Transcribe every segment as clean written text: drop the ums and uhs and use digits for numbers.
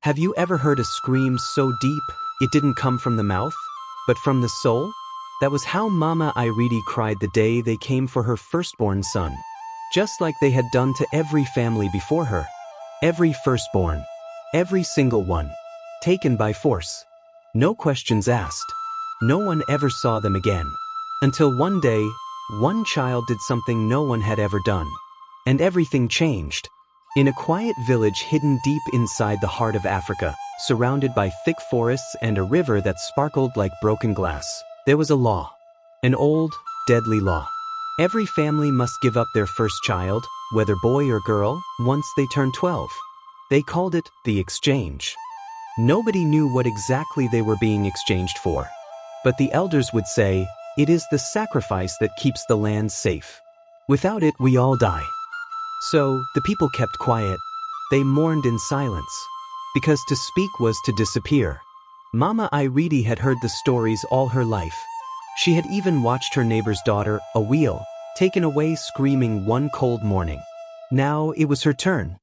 Have you ever heard a scream so deep it didn't come from the mouth, but from the soul? That was how Mama Iridi cried the day they came for her firstborn son. Just like they had done to every family before her. Every firstborn. Every single one. Taken by force. No questions asked. No one ever saw them again. Until one day, one child did something no one had ever done. And everything changed. In a quiet village hidden deep inside the heart of Africa, surrounded by thick forests and a river that sparkled like broken glass, there was a law. An old, deadly law. Every family must give up their first child, whether boy or girl, once they turned 12. They called it the exchange. Nobody knew what exactly they were being exchanged for. But the elders would say, "It is the sacrifice that keeps the land safe. Without it, we all die." So, the people kept quiet. They mourned in silence. Because to speak was to disappear. Mama Iridi had heard the stories all her life. She had even watched her neighbor's daughter, Awil, taken away screaming one cold morning. Now it was her turn.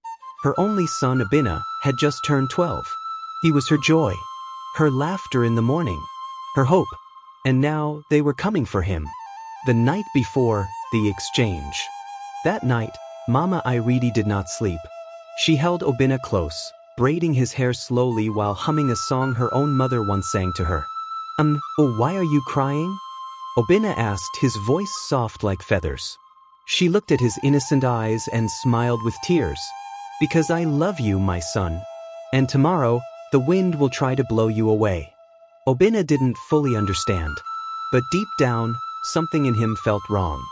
Her only son, Obinna, had just turned 12. He was her joy, her laughter in the morning, her hope. And now they were coming for him. The night before the exchange. That night, Mama Iridi did not sleep. She held Obinna close, braiding his hair slowly while humming a song her own mother once sang to her. Oh, why are you crying?" Obinna asked, his voice soft like feathers. She looked at his innocent eyes and smiled with tears. "Because I love you, my son. And tomorrow, the wind will try to blow you away." Obinna didn't fully understand. But deep down, something in him felt wrong.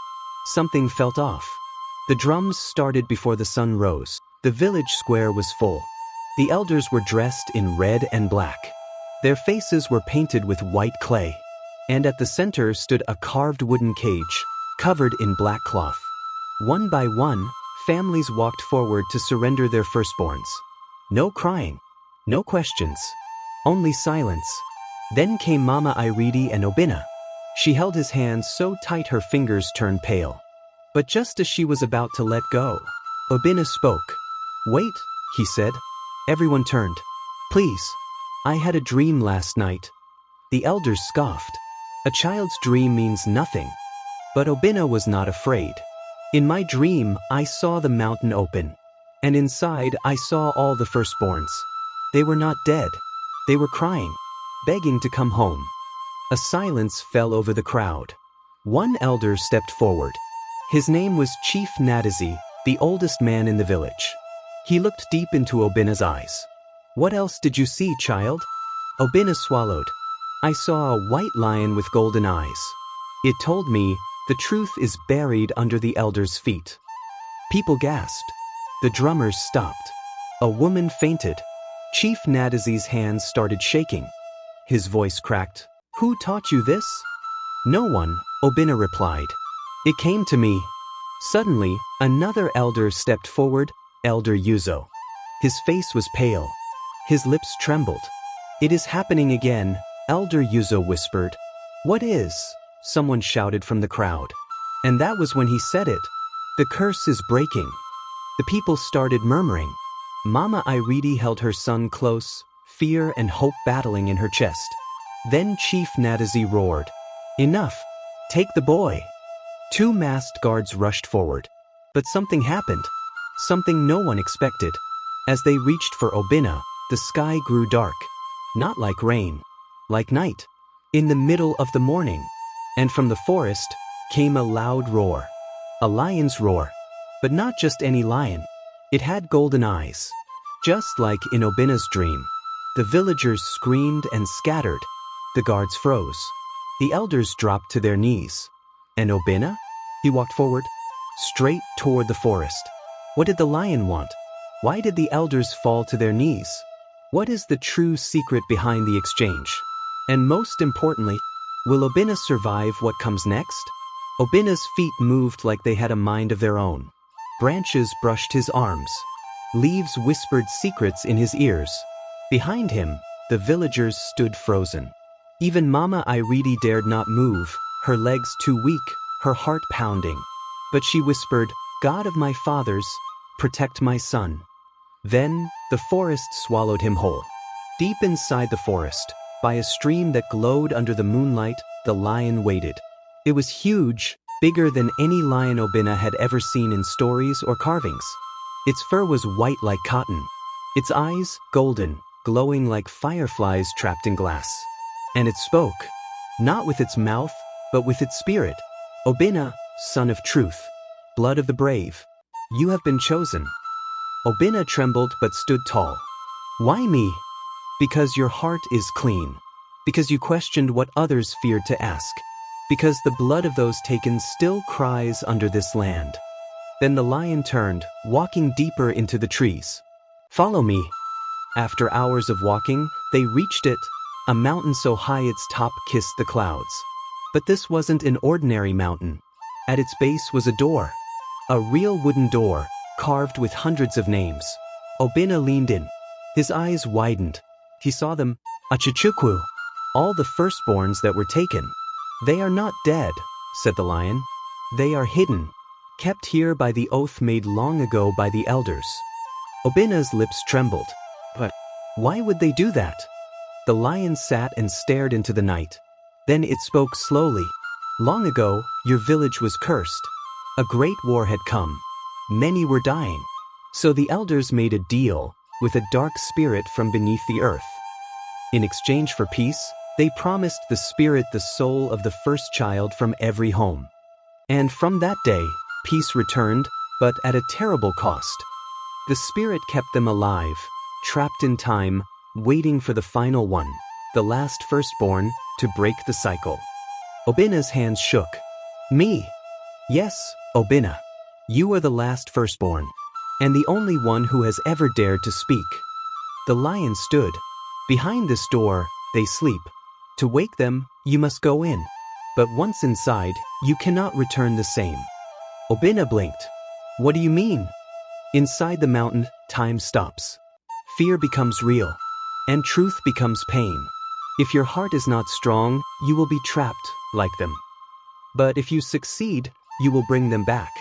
Something felt off. The drums started before the sun rose. The village square was full. The elders were dressed in red and black. Their faces were painted with white clay. And at the center stood a carved wooden cage, covered in black cloth. One by one, families walked forward to surrender their firstborns. No crying. No questions. Only silence. Then came Mama Iridi and Obinna. She held his hand so tight her fingers turned pale. But just as she was about to let go, Obinna spoke. "Wait," he said. Everyone turned. "Please. I had a dream last night." The elders scoffed. A child's dream means nothing. But Obinna was not afraid. "In my dream, I saw the mountain open. And inside, I saw all the firstborns. They were not dead. They were crying, begging to come home." A silence fell over the crowd. One elder stepped forward. His name was Chief Nadazi, the oldest man in the village. He looked deep into Obinna's eyes. "What else did you see, child?" Obinna swallowed. "I saw a white lion with golden eyes. It told me the truth is buried under the elders' feet." People gasped. The drummers stopped. A woman fainted. Chief Nadazi's hands started shaking. His voice cracked. "Who taught you this?" "No one," Obinna replied. "It came to me." Suddenly, another elder stepped forward, Elder Yuzo. His face was pale. His lips trembled. "It is happening again," Elder Yuzo whispered. "What is?" someone shouted from the crowd. And that was when he said it. "The curse is breaking." The people started murmuring. Mama Iridi held her son close, fear and hope battling in her chest. Then Chief Nadazi roared, "Enough! Take the boy!" Two masked guards rushed forward. But something happened. Something no one expected. As they reached for Obinna, the sky grew dark. Not like rain. Like night. In the middle of the morning. And from the forest came a loud roar. A lion's roar. But not just any lion. It had golden eyes. Just like in Obinna's dream. The villagers screamed and scattered. The guards froze. The elders dropped to their knees. And Obinna? He walked forward, straight toward the forest. What did the lion want? Why did the elders fall to their knees? What is the true secret behind the exchange? And most importantly, will Obinna survive what comes next? Obinna's feet moved like they had a mind of their own. Branches brushed his arms. Leaves whispered secrets in his ears. Behind him, the villagers stood frozen. Even Mama Iridi dared not move, her legs too weak, her heart pounding. But she whispered, "God of my fathers, protect my son." Then, the forest swallowed him whole. Deep inside the forest, by a stream that glowed under the moonlight, the lion waited. It was huge, bigger than any lion Obinna had ever seen in stories or carvings. Its fur was white like cotton. Its eyes, golden, glowing like fireflies trapped in glass. And it spoke, not with its mouth, but with its spirit. Obinna, son of truth, blood of the brave, you have been chosen. Obinna trembled but stood tall. Why me? Because your heart is clean. Because you questioned what others feared to ask. Because the blood of those taken still cries under this land. Then the lion turned, walking deeper into the trees. Follow me. After hours of walking, they reached it, a mountain so high its top kissed the clouds. But this wasn't an ordinary mountain. At its base was a door. A real wooden door, carved with hundreds of names. Obinna leaned in. His eyes widened. He saw them, Achichukwu, all the firstborns that were taken. They are not dead, said the lion. They are hidden, kept here by the oath made long ago by the elders. Obinna's lips trembled. But why would they do that? The lion sat and stared into the night. Then it spoke slowly. Long ago, your village was cursed. A great war had come. Many were dying. So the elders made a deal with a dark spirit from beneath the earth. In exchange for peace, they promised the spirit the soul of the first child from every home. And from that day, peace returned, but at a terrible cost. The spirit kept them alive, trapped in time, waiting for the final one, the last firstborn, to break the cycle. Obinna's hands shook. Me? Yes, Obinna. You are the last firstborn, and the only one who has ever dared to speak. The lion stood. Behind this door, they sleep. To wake them, you must go in. But once inside, you cannot return the same. Obinna blinked. What do you mean? Inside the mountain, time stops. Fear becomes real, and truth becomes pain. If your heart is not strong, you will be trapped like them. But if you succeed, you will bring them back,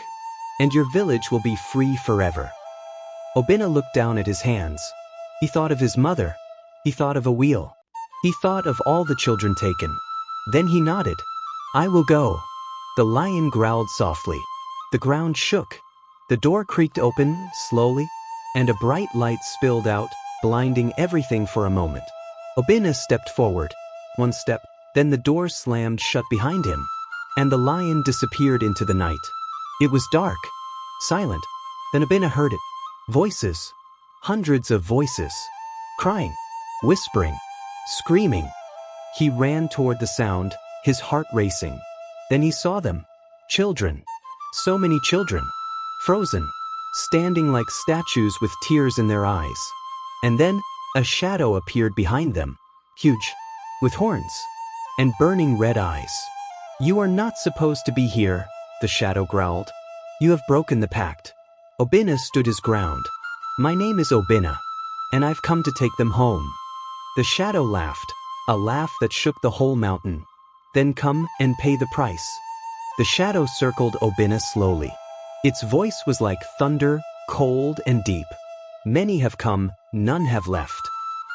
and your village will be free forever. Obinna looked down at his hands. He thought of his mother. He thought of a wheel. He thought of all the children taken. Then he nodded. I will go. The lion growled softly. The ground shook. The door creaked open, slowly, and a bright light spilled out, blinding everything for a moment. Obinna stepped forward. One step, then the door slammed shut behind him, and the lion disappeared into the night. It was dark, silent. Then Obinna heard it. Voices. Hundreds of voices. Crying, whispering, screaming. He ran toward the sound, his heart racing. Then he saw them. Children. So many children. Frozen. Standing like statues with tears in their eyes. And then, a shadow appeared behind them. Huge. With horns. And burning red eyes. You are not supposed to be here, the shadow growled. You have broken the pact. Obinna stood his ground. My name is Obinna, and I've come to take them home. The shadow laughed, a laugh that shook the whole mountain. Then come and pay the price. The shadow circled Obinna slowly. Its voice was like thunder, cold and deep. Many have come, none have left.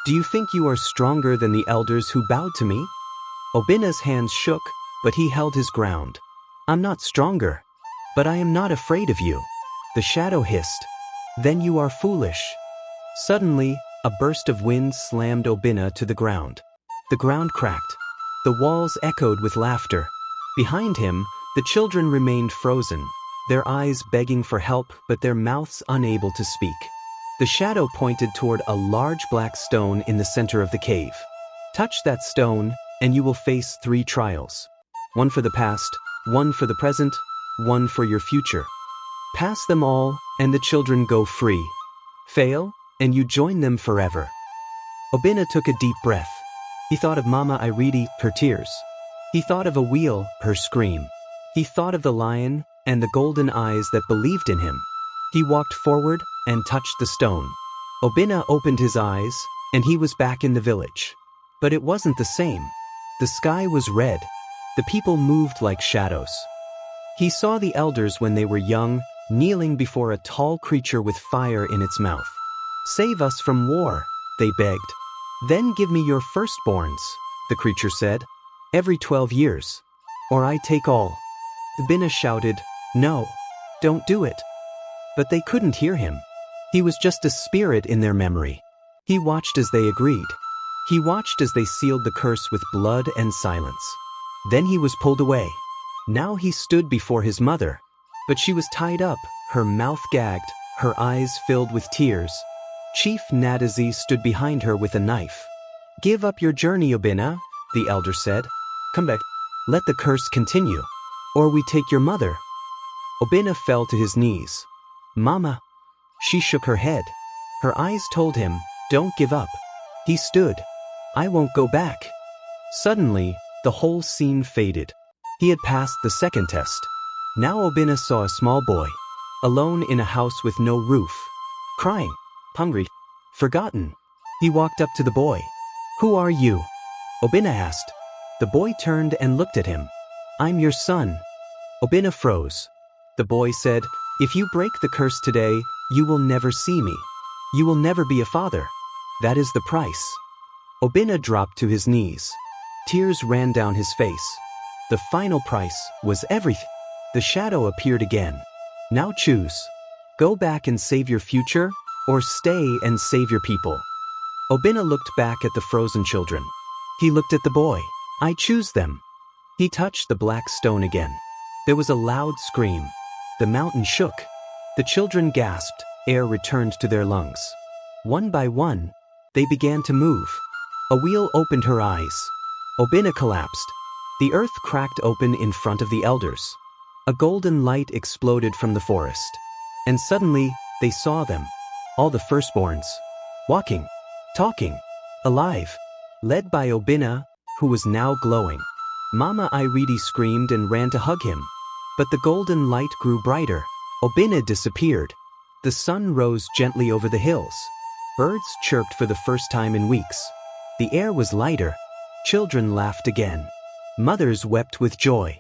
Do you think you are stronger than the elders who bowed to me? Obinna's hands shook, but he held his ground. I'm not stronger, but I am not afraid of you. The shadow hissed. Then you are foolish. Suddenly, a burst of wind slammed Obinna to the ground. The ground cracked. The walls echoed with laughter. Behind him, the children remained frozen, their eyes begging for help but their mouths unable to speak. The shadow pointed toward a large black stone in the center of the cave. Touch that stone, and you will face 3 trials. One for the past, one for the present, one for your future. Pass them all, and the children go free. Fail, and you join them forever. Obinna took a deep breath. He thought of Mama Iridi, her tears. He thought of a wheel, her scream. He thought of the lion and the golden eyes that believed in him. He walked forward and touched the stone. Obinna opened his eyes, and he was back in the village. But it wasn't the same. The sky was red. The people moved like shadows. He saw the elders when they were young, kneeling before a tall creature with fire in its mouth. Save us from war, they begged. Then give me your firstborns, the creature said. Every 12 years. Or I take all. Obinna shouted, no, don't do it. But they couldn't hear him. He was just a spirit in their memory. He watched as they agreed. He watched as they sealed the curse with blood and silence. Then he was pulled away. Now he stood before his mother, but she was tied up, her mouth gagged, her eyes filled with tears. Chief Nadazi stood behind her with a knife. Give up your journey, Obinna, the elder said. Come back. Let the curse continue, or we take your mother. Obinna fell to his knees. Mama. She shook her head. Her eyes told him, don't give up. He stood. I won't go back. Suddenly, the whole scene faded. He had passed the second test. Now Obinna saw a small boy, alone in a house with no roof, crying, hungry, forgotten. He walked up to the boy. Who are you? Obinna asked. The boy turned and looked at him. I'm your son. Obinna froze. The boy said, if you break the curse today, you will never see me. You will never be a father. That is the price. Obinna dropped to his knees. Tears ran down his face. The final price was everything. The shadow appeared again. Now choose. Go back and save your future, or stay and save your people. Obinna looked back at the frozen children. He looked at the boy. I choose them. He touched the black stone again. There was a loud scream. The mountain shook. The children gasped. Air returned to their lungs. One by one, they began to move. A wheel opened her eyes. Obinna collapsed. The earth cracked open in front of the elders. A golden light exploded from the forest. And suddenly, they saw them. All the firstborns. Walking. Talking. Alive. Led by Obinna, who was now glowing. Mama Iridi screamed and ran to hug him. But the golden light grew brighter. Obinna disappeared. The sun rose gently over the hills. Birds chirped for the first time in weeks. The air was lighter. Children laughed again. Mothers wept with joy.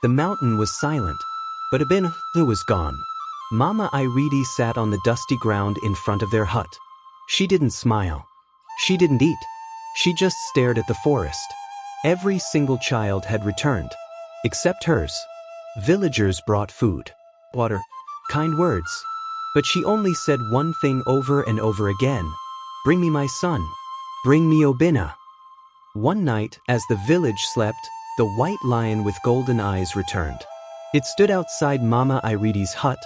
The mountain was silent, but Obinna was gone. Mama Iridi sat on the dusty ground in front of their hut. She didn't smile. She didn't eat. She just stared at the forest. Every single child had returned, except hers. Villagers brought food, water, kind words. But she only said one thing over and over again. Bring me my son. Bring me Obinna. One night, as the village slept, the white lion with golden eyes returned. It stood outside Mama Iridi's hut,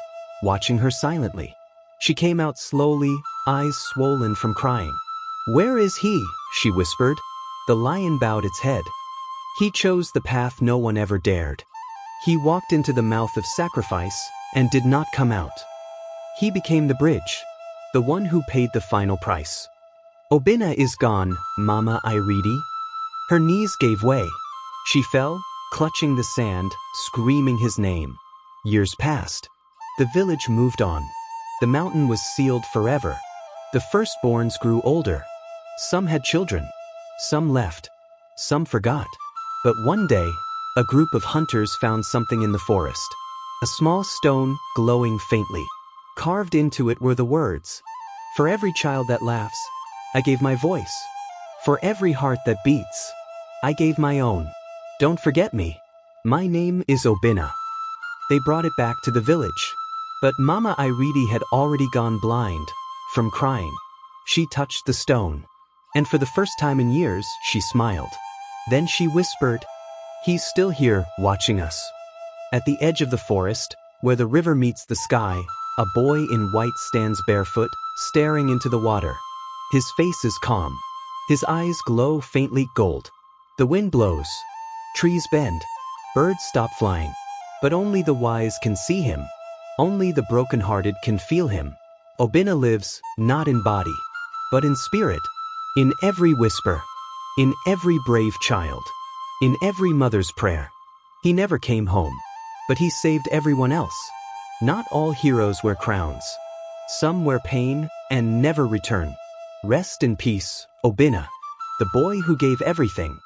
watching her silently. She came out slowly, eyes swollen from crying. Where is he? She whispered. The lion bowed its head. He chose the path no one ever dared. He walked into the mouth of sacrifice and did not come out. He became the bridge, the one who paid the final price. Obinna is gone, Mama Iridi. Her knees gave way. She fell, clutching the sand, screaming his name. Years passed. The village moved on. The mountain was sealed forever. The firstborns grew older. Some had children. Some left. Some forgot. But one day, a group of hunters found something in the forest. A small stone, glowing faintly. Carved into it were the words, "For every child that laughs, I gave my voice. For every heart that beats, I gave my own. Don't forget me. My name is Obinna." They brought it back to the village. But Mama Iridi had already gone blind from crying. She touched the stone, and for the first time in years, she smiled. Then she whispered, "He's still here, watching us." At the edge of the forest, where the river meets the sky, a boy in white stands barefoot, staring into the water. His face is calm. His eyes glow faintly gold. The wind blows. Trees bend. Birds stop flying. But only the wise can see him. Only the broken-hearted can feel him. Obinna lives, not in body, but in spirit. In every whisper. In every brave child. In every mother's prayer. He never came home, but he saved everyone else. Not all heroes wear crowns. Some wear pain and never return. Rest in peace, Obinna, the boy who gave everything.